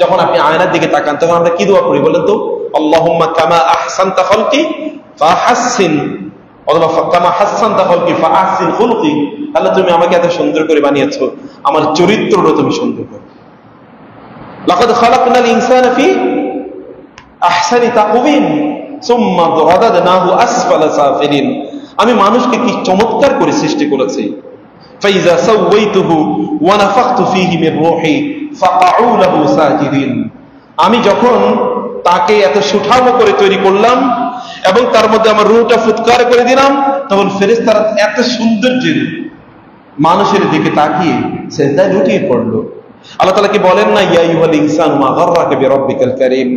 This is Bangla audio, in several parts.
যখন আপনি আয়নার দিকে তাকান তখন আমরা কি দোয়া করি বলেন তো? আল্লাহুম্মা কামা আহসানতা খালকি ফাহাসসিন, অথবা কামা হাসসানতা খালকি ফাআহসিন খুলকি। আল্লাহ তুমি আমাকে এত সুন্দর করে বানিয়েছো, আমার চরিত্রটা তুমি সুন্দর করো। লাকাদ খালাকনাল ইনসানা ফি আহসানি তাকওয়িম সুম্মা রাদাদনাহু আসফালা সাফিলিন। আমি মানুষকে কি চমৎকার করে সৃষ্টি করেছি। ফাইজা সাওয়াইতুহু ওয়া নাফাখতু ফীহি মির রূহি ফাকাউ লাহু সাজিদিন। আমি যখন তাকে এত সুঠামো করে তৈরি করলাম এবং তার মধ্যে আমার রূহটা ফুৎকার করে দিলাম, তখন ফেরেশতারা এত সৌন্দর্যের মানুষের দিকে তাকিয়ে সিজদায় লুটিয়ে পড়ল। আল্লাহ তাআলা কি বলেন না, ইয়া আইয়ুহাল ইনসানু মা গাররাকা বিরাব্বিকাল কারীম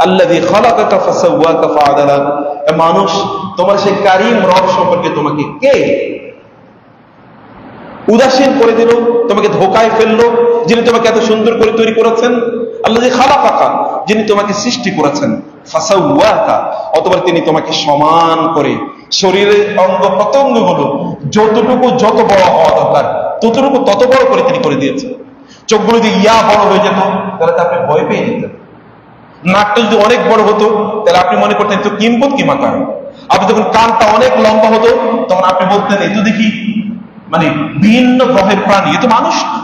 আল্লাযী খালাকাকা ফাসাওয়াকা ফাআদালাক। মানুষ, তোমার সেই কারীম রব সম্পর্কে তোমাকে কে উদাসীন করে দিল, তোমাকে ধোকায় ফেললো? যিনি তোমাকে এত সুন্দর করে তৈরি করেছেন, আল্লাযী খালাকাকা, যিনি তোমাকে সৃষ্টি করেছেন, ফাসাওয়াকা, অতঃপর তিনি তোমাকে সমান করে শরীরের অঙ্গ প্রত্যঙ্গগুলো যতটুকু যত বড় হওয়া দরকার ততটুকু তত বড় করে তিনি করে দিয়েছেন। চোখগুলো যদি ইয়া বড় হয়ে যেত তাহলে তো আপনি ভয় পেয়ে যেতেন। নাকটা যদি অনেক বড় হতো তাহলে আপনি মনে করতেন তো কিম্বত কি মাকার। আপনি যখন কানটা অনেক লম্বা হতো তখন আপনি বলতেন এই তো দেখি মানে ভিন্ন গ্রহের প্রাণী, এ তো মানুষ না।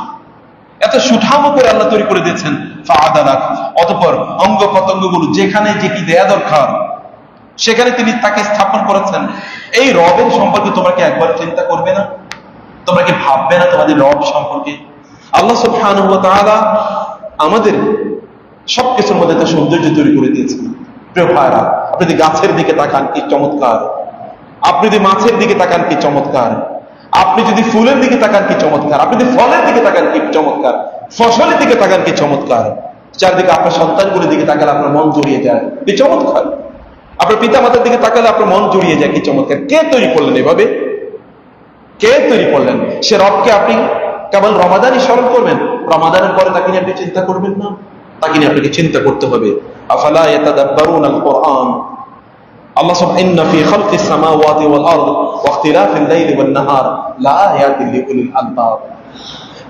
এত সুঠামো করে আল্লাহ তৈরি করে দিয়েছেন। ফাআদালাক, অতঃপর অঙ্গ প্রত্যঙ্গগুলো যেখানে যে কি দেয়া দরকার সেখানে তিনি তাকে স্থাপন করেছেন। এই রবের সম্পর্কে তোমরা কি একবার চিন্তা করবে না? তোমরা কি ভাববে না তোমাদের রব সম্পর্কে? আল্লাহ সুবহানাহু ওয়া তাআলা আমাদের সবকিছুর মধ্যে একটা সৌন্দর্য তৈরি করে দিয়েছেন। প্রিয় ভাইরা, আপনি যদি গাছের দিকে তাকান কি চমৎকার, আপনি যদি মাছের দিকে তাকান কি চমৎকার, আপনি যদি ফুলের দিকে তাকান কি চমৎকার, আপনি যদি ফলের দিকে তাকান কি চমৎকার, ফসলের দিকে তাকান কি চমৎকার, চারদিকে আপনার সন্তানগুলির দিকে তাকালে আপনার মন জড়িয়ে যায় কি চমৎকার, আপনার পিতা মাতার দিকে তাকালে আপনার মন জড়িয়ে যায় কি চমৎকার। কে তৈরি করলেন এভাবে? কে তৈরি করলেন? সে রবকে আপনি কেবল রমাদানই স্মরণ করবেন, রমাদানের পরে তাকে নিয়ে আপনি চিন্তা করবেন না? তাকে নিয়ে আপনাকে চিন্তা করতে হবে। আফালা ইয়াতাদাব্বারুনাল কুরআন, আল্লাহ সুবহানাহু ইন্না ফি খালকিস সামাওয়াতি ওয়াল আরদ ওয়া ইখতিলাফিল লাইলি ওয়ান নাহার লাআয়াতিন লিউলিল আলবাব।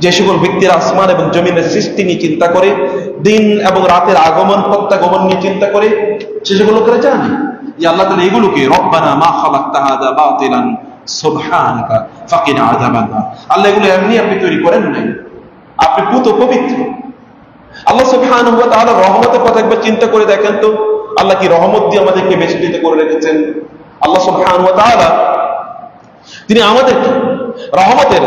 যে সকল ব্যক্তিরা আসমান এবং জমিনের সৃষ্টি নিয়ে চিন্তা করে, দিন এবং রাতের আগমন প্রত্যাগমন নিয়ে চিন্তা করে, সে সকল লোকেরা জানে যে আল্লাহ তাআলা এগুলোকে রব্বানা মা খালাকতা হাযা বাতিলান সুবহানাকা ফাকিনা আযাবান নার। আল্লাহ এগুলো এমনি আপনি তৈরি করেন নাই, আপনি পুত পবিত্র। আল্লাহ সুবহানাহু ওয়া তাআলা রহমতের কথা একবার চিন্তা করে দেখেন তো, আল্লাহ কি রহমত দিয়ে আমাদেরকে বেষ্টিত করে রেখেছেন। আল্লাহ সুবহানাহু ওয়া তাআলা তিনি আমাদেরকে রহমতের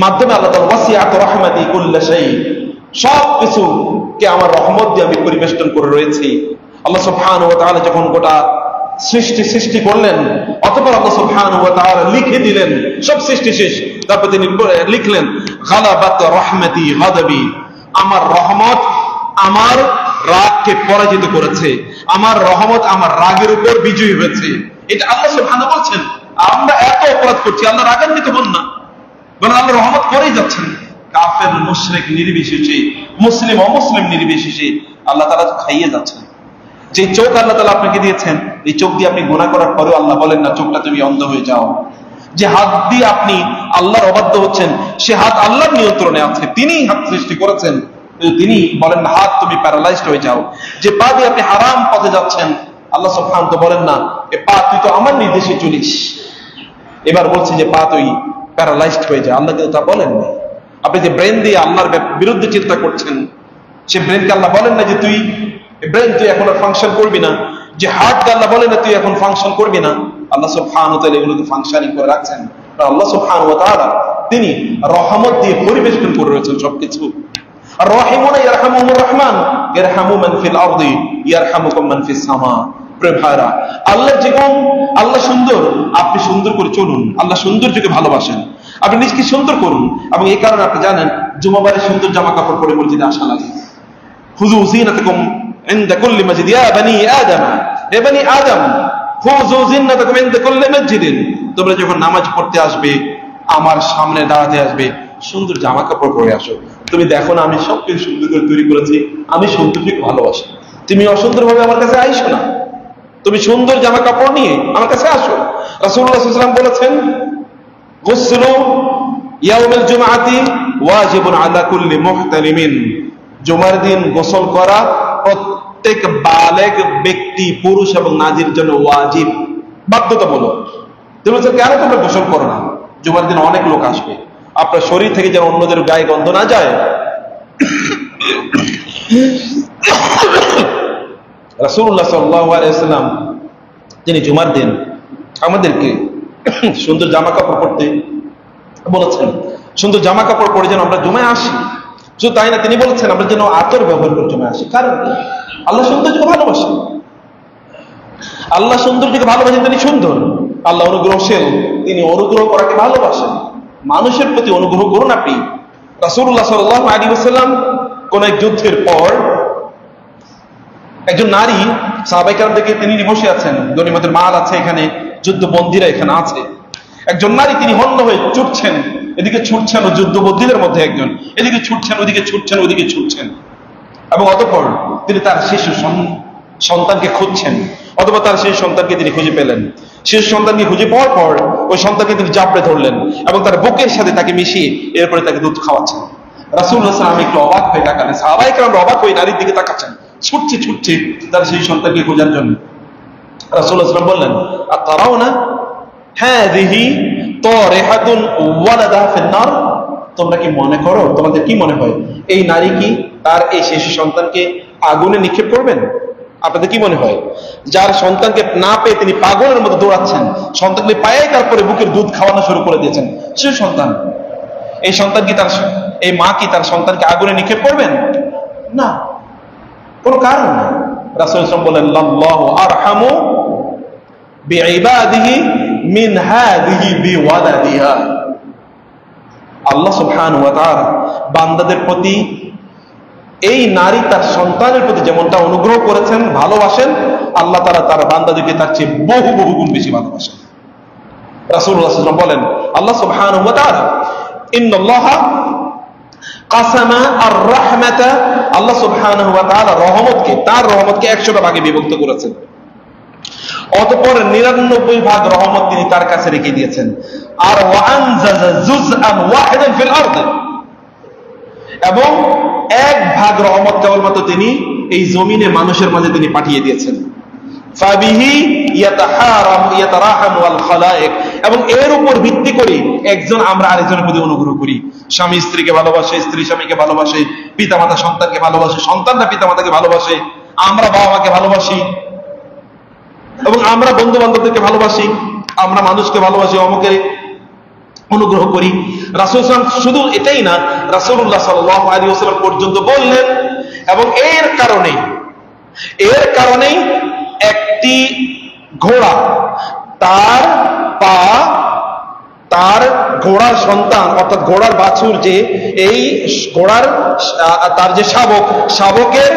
মাধ্যমে আল্লাহ তাআলা ওয়াসিআত রাহমাতি কুল্লা শাই, সব কিছুকে আমার রহমত দিয়ে আমি পরিবেষ্টন করে রয়েছি। আল্লাহ সুবহানাহু ওয়া তাআলা যখন গোটা সৃষ্টি করলেন, অতঃপর আল্লাহ সুবহানাহু ওয়া তাআলা লিখে দিলেন সব সৃষ্টি শেষ, তারপর তিনি লিখলেন গালাবাত রাহমাতি গাদাবি, আমার রহমত আমার রাগকে পরাজিত করেছে, আমার রহমত আমার রাগের উপর বিজয়ী হয়েছে। এটা আল্লাহ সুবহানাহু বলছেন। আমরা এত অপরাধ করছি, আল্লাহ রাগান্বিত হন না, বরং আল্লাহ রহমত করেই যাচ্ছেন। কাফের মুশরিক নির্বিশেষে, মুসলিম অমুসলিম নির্বিশেষে আল্লাহ তাআলা খাইয়ে যাচ্ছেন। যে চোখ আল্লাহ তাআলা আপনাকে দিয়েছেন, এই চোখ দিয়ে আপনি গুনাহ করার পরেও আল্লাহ বলেন না চোখটা তুমি অন্ধ হয়ে যাও। যে হাত দিয়ে আপনি আল্লাহর অবাধ্য হচ্ছেন, সে হাত আল্লাহর নিয়ন্ত্রণে আছে, তিনিই হাত সৃষ্টি করেছেন, তিনি বলেন না হাত তুমি প্যারালাইজড হয়ে যাও। যে পা দিয়ে আপনি হারাম পথে যাচ্ছেন, আল্লাহ সুবহানাহু তো বলেন না এ পা তুই তো আমার নির্দেশে চলিস, এবার বলছে যে পা তুই প্যারালাইজড হয়ে যায়। আল্লাহ কিন্তু তা বলেন না। আপনি যে ব্রেন দিয়ে আল্লাহর বিরুদ্ধে চিন্তা করছেন, সে ব্রেনকে আল্লাহ বলেন না যে তুই ব্রেন তুই এখন আর ফাংশন করবি না। যে হার্টকে আল্লাহ বলেন না তুই এখন ফাংশন করবি না। আল্লাহ সুবহানাহু ওয়া তাআলা এগুলোকে ফাংশনিং করে রাখছেন। আল্লাহ সুবহানাহু ওয়া তাআলা তিনি রহমত দিয়ে পরিবেষ্টন করে রয়েছেন সবকিছু। আর রাহিমুনা ইয়ারহামুহুর রহমান ইয়ারহামু মান ফিল আরদি ইয়ারহামুকুম মান ফিস সামা। প্রিয় ভাইরা, আল্লাহ জীবন, আল্লাহ সুন্দর, আপনি সুন্দর করে চলুন। আল্লাহ সৌন্দর্যকে ভালোবাসেন, আপনি নিজকে সুন্দর করুন। এবং এই কারণে আপনি জানেন জুমাবারে সুন্দর জামা কাপড় পরে মসজিদে আসা লাগে। খুযু যিনাতাকুম ইনদা কুল্লি মসজিদ ইয়া বনি আদম, হে বনি আদম খুযু যিনাতাকুম ইনদা কুল্লি মসজিদিন। তোমরা যখন নামাজ পড়তে আসবে, আমার সামনে দাঁড়াতে আসবে, সুন্দর জামা কাপড় পরে আসো। তুমি দেখো না আমি সবকিছু সুন্দর করে তৈরি করেছি, আমি সৌন্দর্যকে ভালোবাসি। তুমি অসুন্দর ভাবে আমার কাছে আইসো না, তুমি সুন্দর জামা কাপড় নিয়ে আমার কাছে আসো। রাসূলুল্লাহ সাল্লাল্লাহু আলাইহি ওয়াসাল্লাম বলেছেন গুসলু ইয়াউমুল জুমআতি ওয়াজিবুন আলা কুল্লি মুহতালিমিন। জুমার দিন গোসল করা প্রত্যেক বালেগ ব্যক্তি, পুরুষ এবং নারীর জন্য ওয়াজিব, বাধ্যতামূলক। তিনি বলছেন কেন তোমরা গোসল করো না? জুমার দিন অনেক লোক আসবে, আপনার শরীর থেকে যেন অন্যদের গায়ে গন্ধ না যায়। রাসূলুল্লাহ সাল্লাল্লাহু আলাইহি ওয়াসাল্লাম তিনি জুমার দিন আমাদেরকে সুন্দর জামা কাপড় পরতে বলেছেন, সুন্দর জামা কাপড় পরে যেন আমরা জুমায় আসি। শুধু তাই না, তিনি বলেছেন আমরা যেন আতর ব্যবহার করে জুমায় আসি। কারণ আল্লাহ সৌন্দর্যকে ভালোবাসেন, আল্লাহ সৌন্দর্যকে ভালোবাসেন, তিনি সুন্দর। আল্লাহ অনুগ্রহশীল, তিনি অনুগ্রহ করাকে ভালোবাসেন। মানুষের প্রতি অনুগ্রহ করুন আপনি। রাসূলুল্লাহ সাল্লাল্লাহু আলাইহি ওয়াসাল্লাম কোন এক যুদ্ধের পর একজন নারী সাহাবায়ে কেরাম দেখে, তিনি বসে আছেন, গনিমতের মাল আছে এখানে, যুদ্ধবন্দীরা এখানে আছে। একজন নারী তিনি হন্য হয়ে ছুটছেন, এদিকে ছুটছেন, ও যুদ্ধবন্দীদের মধ্যে একজন, এদিকে ছুটছেন, ওদিকে ছুটছেন, ওদিকে ছুটছেন। এবং অতঃপর তিনি তার শিশু সন্তানকে খুঁজছেন, অথবা তার সেই সন্তানকে তিনি খুঁজে পেলেন। শিশু সন্তানকে খুঁজে পাওয়ার পর ওই সন্তানকে তিনি জাপড়ে ধরলেন এবং তার বুকের সাথে তাকে মিশিয়ে এরপরে তাকে দুধ খাওয়াচ্ছেন। রাসূলুল্লাহ সাল্লাল্লাহু আলাইহি ওয়াসাল্লাম একটু অবাক হয়ে তাকালেন, সাহাবায়ে কেরাম অবাক হয়ে নারীর দিকে তাকাচ্ছেন, ছুটছে তার সেই সন্তানকে খোঁজার জন্য। রাসূলুল্লাহ সাল্লাল্লাহু আলাইহি ওয়াসাল্লাম বললেন, আতারাউনা হাযিহি তারিহাতুন ওয়ালাদা ফিন-নার, তোমরা কি মনে করো, তোমাদের কি মনে হয় এই নারী কি তার এই শিশু সন্তানকে আগুনে নিক্ষেপ করবেন? আপনাদের কি মনে হয়? যার সন্তানকে না পেয়ে তিনি পাগলের মতো দৌড়াচ্ছেন, সন্তানকে পায়ে তারপরে বুকের দুধ খাওয়ানো শুরু করে দিয়েছেন। শিশু সন্তান, এই সন্তান কি তার, এই মা কি তার সন্তানকে আগুনে নিক্ষেপ করবেন? না, কোন কারণ নেই। রাসূলুল্লাহ সাল্লাল্লাহু আলাইহি ওয়াসাল্লাম বলেন, আল্লাহু আরহামু বিইবাদিহি মিন হাযিহি বিওয়ালাদিহা। আল্লাহ সুবহানাহু ওয়া তাআলা বান্দাদের প্রতি, এই নারী তার সন্তানের প্রতি যেমনটা অনুগ্রহ করেছেন, ভালোবাসেন, আল্লাহ তাআলা তার বান্দাদেরকে তার চেয়ে বহু বহু গুণ বেশি ভালোবাসেন। রাসূলুল্লাহ সাল্লাল্লাহু আলাইহি ওয়াসাল্লাম বলেন, আল্লাহ সুবহানাহু ওয়া তাআলা ইন্নাল্লাহা কাসামা আর-রাহমাতা, আল্লাহ সুবহানাহু ওয়া তাআলা রহমতকে, তার রহমতকে 100টা ভাগে বিভক্ত করেছেন। অতঃপর 99 ভাগ রহমত তিনি তার কাছে রেখে দিয়েছেন। আর ওয়ানজাজা জুজআন ওয়াহিদান ফিল আরদ, এবং 1 ভাগ রহমত কেবলমাত্র তিনি এই জমিনে মানুষের মাঝে তিনি পাঠিয়ে দিয়েছেন। ফাবিহি ইয়াতারাহামু আল খালায়েক, এবং এর উপর ভিত্তি করে একজন আমরা আরেকজনের প্রতি অনুগ্রহ করি। স্বামী স্ত্রীকে ভালোবাসে, স্ত্রী স্বামীকে ভালোবাসে, পিতামাতা সন্তানকে ভালোবাসে, সন্তানরা পিতামাতাকে ভালোবাসে, আমরা বাবা মাকে ভালোবাসি, এবং আমরা বন্ধু বান্ধবদেরকে ভালোবাসি, আমরা মানুষকে ভালোবাসি, অমুকে অনুগ্রহ করি। রাসূল সাল্লাল্লাহু আলাইহি ওয়াসাল্লাম শুধু এটাই না, রাসূলুল্লাহ সাল্লাল্লাহু আলাইহি ওয়াসাল্লাম পর্যন্ত বললেন, এবং এর কারণেই একটি ঘোড়া, তার পা, তার ঘোড়ার সন্তান অর্থাৎ ঘোড়ার বাছুর, যে এই ঘোড়ার তার যে শাবকের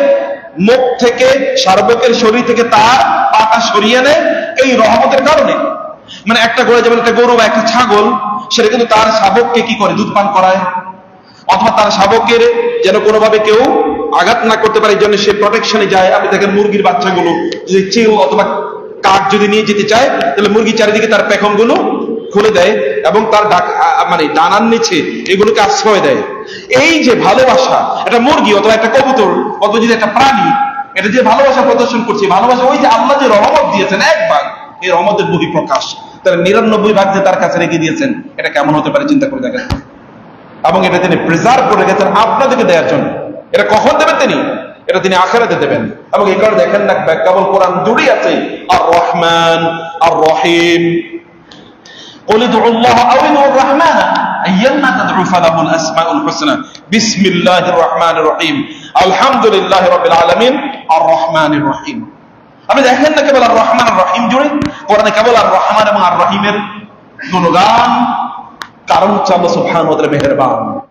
মুখ থেকে, শাবকের শরীর থেকে তার পাটা সরিয়ে নেয় এই রহমতের কারণে। মানে একটা ঘোড়া, যেমন একটা গরু বা একটা ছাগল, সেটা কিন্তু তার শাবককে কি করে, দুধ পান করায়, অথবা তার শাবকের যেন কোনোভাবে কেউ আঘাত না করতে পারে, এই জন্য সে প্রোটেকশনে যায়। আপনি দেখেন মুরগির বাচ্চাগুলো যদি চিল অথবা কাক যদি নিয়ে যেতে চায়, তাহলে মুরগি চারিদিকে তার পেখমগুলো খুলে দেয় এবং তার মানে ডানার নিচে এগুলোকে আশ্রয় দেয়। এই যে ভালোবাসা, একটা মুরগি অথবা একটা কবুতর অথবা যদি একটা প্রাণী, এটা যে ভালোবাসা প্রদর্শন করছে, ভালোবাসা ওই যে আল্লাহ যে রহমত দিয়েছেন 1 ভাগ, এই রহমতের বহিঃপ্রকাশ, তার 99 ভাগ যে তার কাছে রেখে দিয়েছেন, এটা কেমন হতে পারে চিন্তা করে দেখেন। এবং এটা তিনি প্রিজার্ভ করে রেখেছেন আপনাদেরকে দেওয়ার জন্য। এটা কখন দেবেন তিনি? এটা তিনি আখিরাতে দেবেন। এবং এই কারণে দেখেন না, কেবল কোরআন জুড়ে আছে আর রহমান আর রহিম, قل ادعوا الله او ادعوا الرحمن ايما تدعوا فله الاسماء الحسنى بسم الله الرحمن الرحيم الحمد لله رب العالمين الرحمن الرحيم। আপনি দেখেন না কেবল আর রহমান আর রহিম জুড়ে কোরআনে কেবল আর রহমান এবং আর রহিমের গুণগান, কারণ হচ্ছে আল্লাহ সুবহানাহু ওয়া তাআলা মেহেরবান।